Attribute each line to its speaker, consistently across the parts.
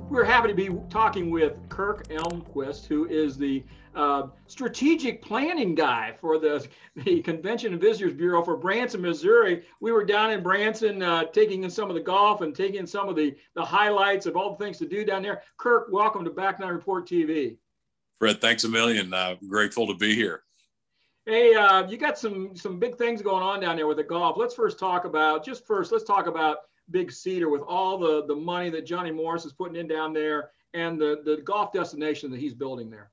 Speaker 1: We're happy to be talking with Kirk Elmquist, who is the strategic planning guy for the Convention and Visitors Bureau for Branson, Missouri. We were down in Branson taking in some of the golf and taking in some of the highlights of all the things to do down there. Kirk, welcome to Back Nine Report TV.
Speaker 2: Fred, thanks a million. Grateful to be here.
Speaker 1: Hey, you got some big things going on down there with the golf. Let's talk about Big Cedar with all the money that Johnny Morris is putting in down there and the golf destination that he's building there.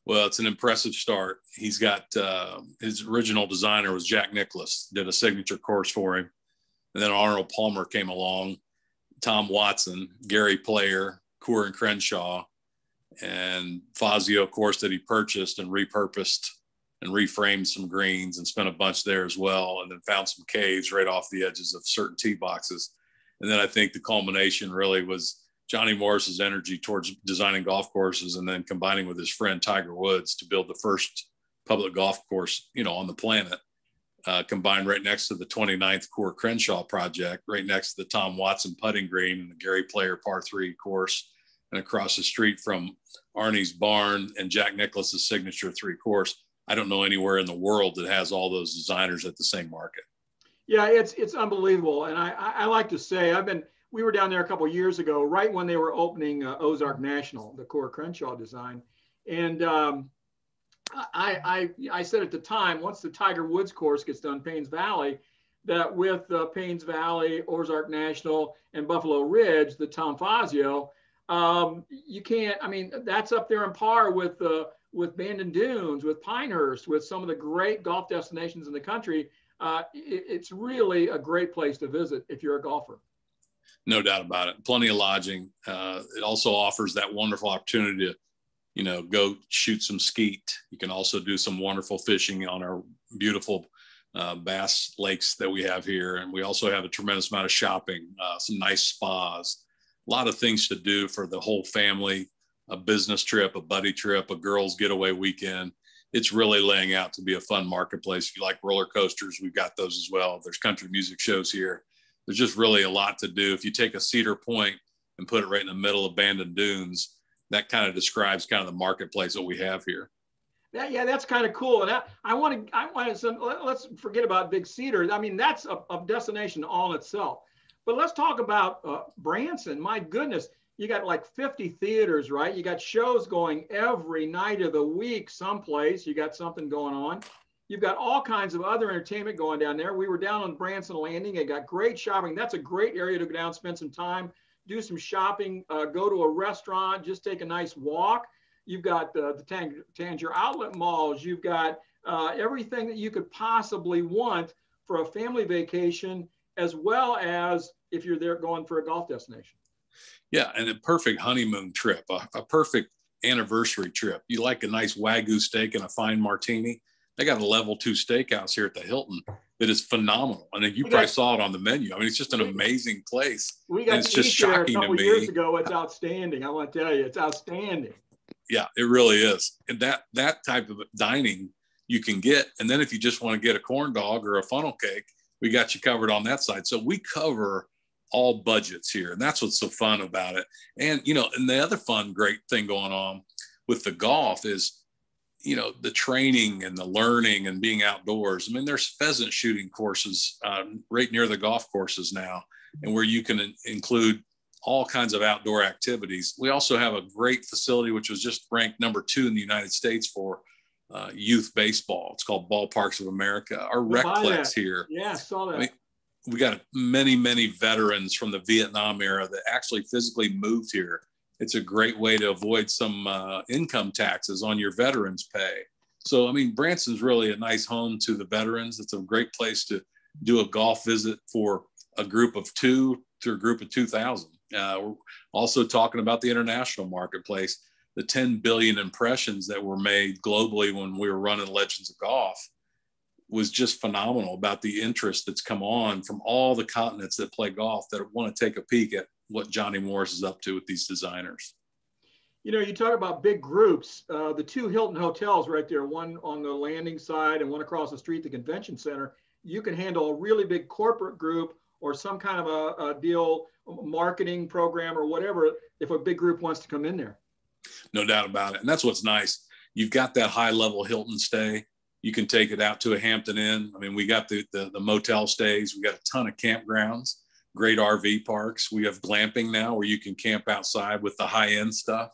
Speaker 2: Well, it's an impressive start. He's got his original designer was Jack Nicklaus, did a signature course for him. And then Arnold Palmer came along, Tom Watson, Gary Player, Coore and Crenshaw, and Fazio course that he purchased and repurposed and reframed some greens and spent a bunch there as well. And then found some caves right off the edges of certain tee boxes. And then I think the culmination really was Johnny Morris's energy towards designing golf courses and then combining with his friend Tiger Woods to build the first public golf course, on the planet, combined right next to the 29th Coore Crenshaw project, right next to the Tom Watson putting green and the Gary Player par 3 course, and across the street from Arnie's barn and Jack Nicklaus's signature 3 course. I don't know anywhere in the world that has all those designers at the same market.
Speaker 1: Yeah, it's unbelievable. And I like to say, we were down there a couple of years ago, right when they were opening Ozark National, the Coore Crenshaw design. And I said at the time, once the Tiger Woods course gets done, Paynes Valley, that with Paynes Valley, Ozark National, and Buffalo Ridge, the Tom Fazio, you can't, that's up there in par with Branson Dunes, with Pinehurst, with some of the great golf destinations in the country. It's really a great place to visit if you're a golfer.
Speaker 2: No doubt about it. Plenty of lodging. It also offers that wonderful opportunity to, go shoot some skeet. You can also do some wonderful fishing on our beautiful bass lakes that we have here. And we also have a tremendous amount of shopping, some nice spas, a lot of things to do for the whole family, a business trip, a buddy trip, a girls getaway weekend. It's really laying out to be a fun marketplace. If you like roller coasters, we've got those as well. There's country music shows here. There's just really a lot to do. If you take a Cedar Point and put it right in the middle of Branson Dunes, that kind of describes kind of the marketplace that we have here.
Speaker 1: Yeah, that's kind of cool. And I want to, let's forget about Big Cedar. That's a destination all in itself. But let's talk about Branson. My goodness. You got like 50 theaters, right? You got shows going every night of the week someplace. You got something going on. You've got all kinds of other entertainment going down there. We were down on Branson Landing. It got great shopping. That's a great area to go down, spend some time, do some shopping, go to a restaurant, just take a nice walk. You've got the Tangier outlet malls. You've got everything that you could possibly want for a family vacation, as well as if you're there going for a golf destination.
Speaker 2: Yeah, and a perfect honeymoon trip, a perfect anniversary trip. You like a nice Wagyu steak and a fine martini. They got a level 2 steakhouse here at the Hilton that is phenomenal. I think you probably saw it on the menu. It's just an amazing place.
Speaker 1: We got
Speaker 2: it's just shocking
Speaker 1: a couple
Speaker 2: to me.
Speaker 1: Years ago. It's outstanding. I want to tell you, it's outstanding.
Speaker 2: Yeah, it really is. And that type of dining you can get. And then if you just want to get a corn dog or a funnel cake, we got you covered on that side. So we cover all budgets here. And that's what's so fun about it. And, and the other fun, great thing going on with the golf is, the training and the learning and being outdoors. There's pheasant shooting courses right near the golf courses now, and where you can include all kinds of outdoor activities. We also have a great facility, which was just ranked number 2 in the United States for youth baseball. It's called Ballparks of America. Our Recplex here.
Speaker 1: Yeah, I saw that.
Speaker 2: We got many veterans from the Vietnam era that actually physically moved here. It's a great way to avoid some income taxes on your veterans pay. So, Branson's really a nice home to the veterans. It's a great place to do a golf visit for a group of 2 to a group of 2,000. We're also talking about the international marketplace, the 10 billion impressions that were made globally when we were running Legends of Golf was just phenomenal about the interest that's come on from all the continents that play golf that want to take a peek at what Johnny Morris is up to with these designers.
Speaker 1: You talk about big groups, the 2 Hilton hotels right there, one on the landing side and one across the street, the convention center. You can handle a really big corporate group or some kind of a deal, marketing program or whatever, if a big group wants to come in there.
Speaker 2: No doubt about it. And that's what's nice. You've got that high level Hilton stay. You can take it out to a Hampton Inn. I mean, we got the motel stays. We got a ton of campgrounds, great RV parks. We have glamping now where you can camp outside with the high end stuff.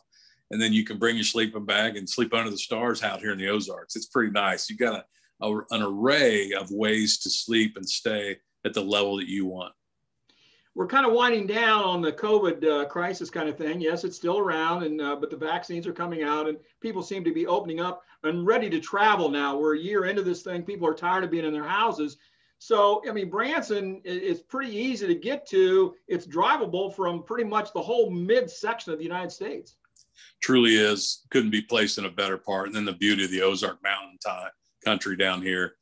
Speaker 2: And then you can bring your sleeping bag and sleep under the stars out here in the Ozarks. It's pretty nice. You've got an array of ways to sleep and stay at the level that you want.
Speaker 1: We're kind of winding down on the COVID crisis kind of thing. Yes, it's still around, and but the vaccines are coming out, and people seem to be opening up and ready to travel now. We're a year into this thing. People are tired of being in their houses. So, I mean, Branson is pretty easy to get to. It's drivable from pretty much the whole midsection of the United States.
Speaker 2: Truly is. Couldn't be placed in a better part. And then the beauty of the Ozark Mountain country down here.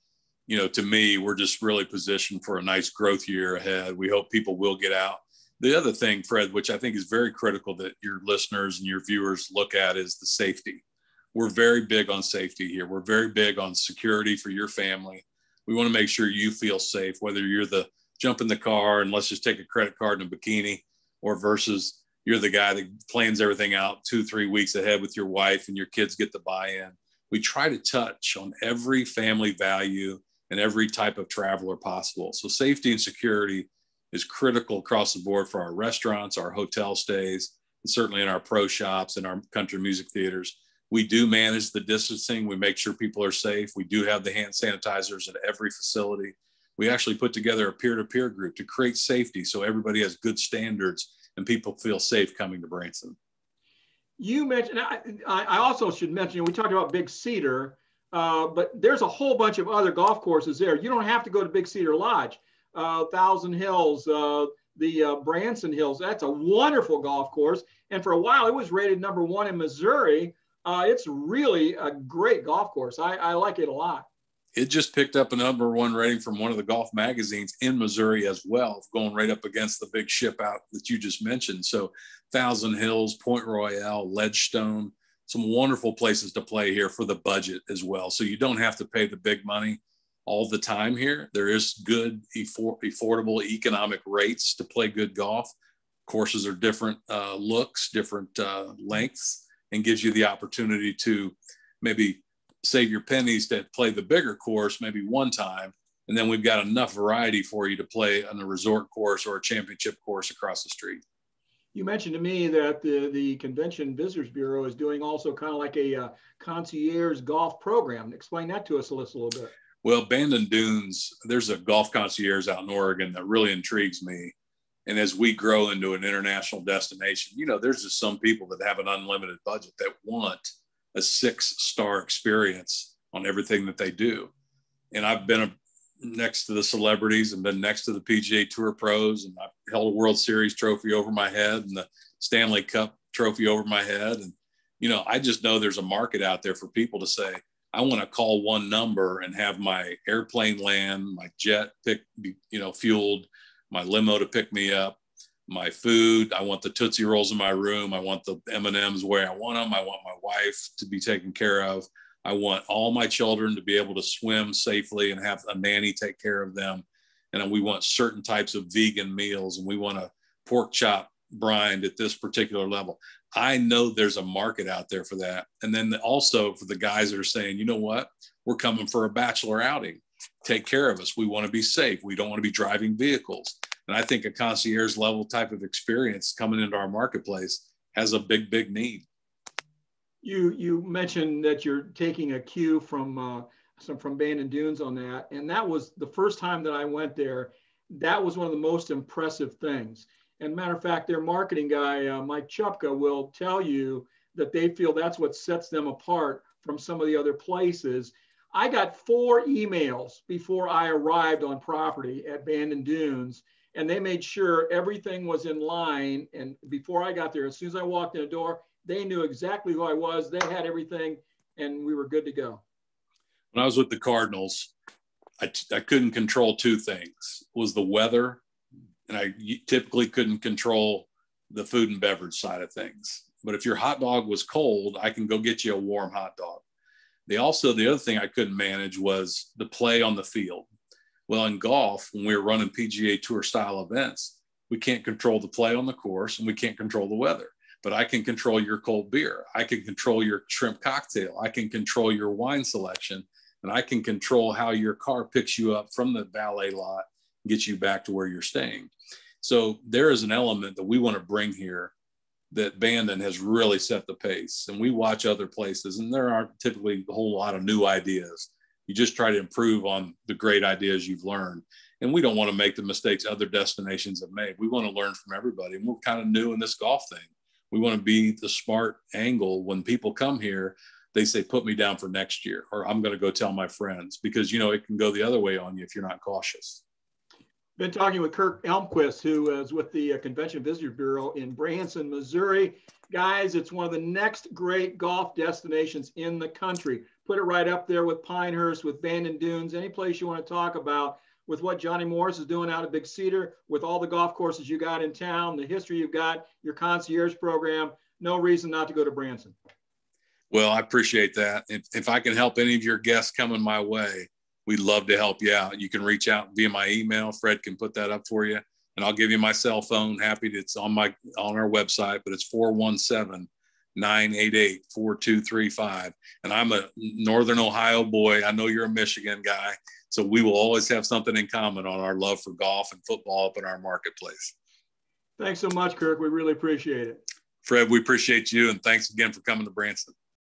Speaker 2: You know, to me, we're just really positioned for a nice growth year ahead. We hope people will get out. The other thing, Fred, which I think is very critical that your listeners and your viewers look at, is the safety. We're very big on safety here. We're very big on security for your family. We want to make sure you feel safe, whether you're the jump in the car and let's just take a credit card and a bikini, or versus you're the guy that plans everything out 2-3 weeks ahead with your wife and your kids get the buy-in. We try to touch on every family value and every type of traveler possible. So safety and security is critical across the board for our restaurants, our hotel stays, and certainly in our pro shops and our country music theaters. We do manage the distancing. We make sure people are safe. We do have the hand sanitizers at every facility. We actually put together a peer-to-peer group to create safety so everybody has good standards and people feel safe coming to Branson.
Speaker 1: You mentioned, I also should mention, we talked about Big Cedar, but there's a whole bunch of other golf courses there. You don't have to go to Big Cedar Lodge, Thousand Hills, the Branson Hills. That's a wonderful golf course. And for a while, it was rated #1 in Missouri. It's really a great golf course. I like it a lot.
Speaker 2: It just picked up a #1 rating from one of the golf magazines in Missouri as well, going right up against the big ship out that you just mentioned. So Thousand Hills, Point Royale, Ledgestone, some wonderful places to play here for the budget as well. So you don't have to pay the big money all the time here. There is good, affordable economic rates to play good golf. Courses are different looks, different lengths, and gives you the opportunity to maybe save your pennies to play the bigger course maybe one time. And then we've got enough variety for you to play on a resort course or a championship course across the street.
Speaker 1: You mentioned to me that the Convention Visitors Bureau is doing also kind of like a concierge golf program. Explain that to us a little bit.
Speaker 2: Well, Branson Dunes, there's a golf concierge out in Oregon that really intrigues me. And as we grow into an international destination, you know, there's just some people that have an unlimited budget that want a 6-star experience on everything that they do. And I've been next to the celebrities and been next to the PGA Tour pros, and I've held a World Series trophy over my head and the Stanley Cup trophy over my head. And, you know, I just know there's a market out there for people to say, I want to call one number and have my airplane land, my jet fueled, my limo to pick me up, my food. I want the Tootsie Rolls in my room. I want the M&Ms where I want them. I want my wife to be taken care of. I want all my children to be able to swim safely and have a nanny take care of them. And we want certain types of vegan meals, and we want a pork chop brined at this particular level. I know there's a market out there for that. And then also for the guys that are saying, you know what, we're coming for a bachelor outing. Take care of us. We want to be safe. We don't want to be driving vehicles. And I think a concierge level type of experience coming into our marketplace has a big, big need.
Speaker 1: You mentioned that you're taking a cue from Branson Dunes on that. And that was the first time that I went there. That was one of the most impressive things. And matter of fact, their marketing guy, Mike Chupka, will tell you that they feel that's what sets them apart from some of the other places. I got 4 emails before I arrived on property at Branson Dunes, and they made sure everything was in line. And before I got there, as soon as I walked in the door, they knew exactly who I was. They had everything, and we were good to go.
Speaker 2: When I was with the Cardinals, I couldn't control 2 things. It was the weather, and I typically couldn't control the food and beverage side of things. But if your hot dog was cold, I can go get you a warm hot dog. The other thing I couldn't manage was the play on the field. Well, in golf, when we were running PGA Tour style events, we can't control the play on the course and we can't control the weather. But I can control your cold beer. I can control your shrimp cocktail. I can control your wine selection. And I can control how your car picks you up from the valet lot and gets you back to where you're staying. So there is an element that we want to bring here that Bandon has really set the pace. And we watch other places, and there aren't typically a whole lot of new ideas. You just try to improve on the great ideas you've learned. And we don't want to make the mistakes other destinations have made. We want to learn from everybody. And we're kind of new in this golf thing. We want to be the smart angle. When people come here, they say, put me down for next year, or I'm going to go tell my friends, because, you know, it can go the other way on you if you're not cautious.
Speaker 1: Been talking with Kirk Elmquist, who is with the Convention Visitor Bureau in Branson, Missouri. Guys, it's one of the next great golf destinations in the country. Put it right up there with Pinehurst, with Branson Dunes, any place you want to talk about, with what Johnny Morris is doing out of Big Cedar, with all the golf courses you got in town, the history you've got, your concierge program. No reason not to go to Branson.
Speaker 2: Well, I appreciate that. If I can help any of your guests coming my way, we'd love to help you out. You can reach out via my email. Fred can put that up for you. And I'll give you my cell phone. Happy to, it's on our website, but it's 417-988-4235. And I'm a Northern Ohio boy. I know you're a Michigan guy. So we will always have something in common on our love for golf and football up in our marketplace.
Speaker 1: Thanks so much, Kirk. We really appreciate it.
Speaker 2: Fred, we appreciate you. And thanks again for coming to Branson.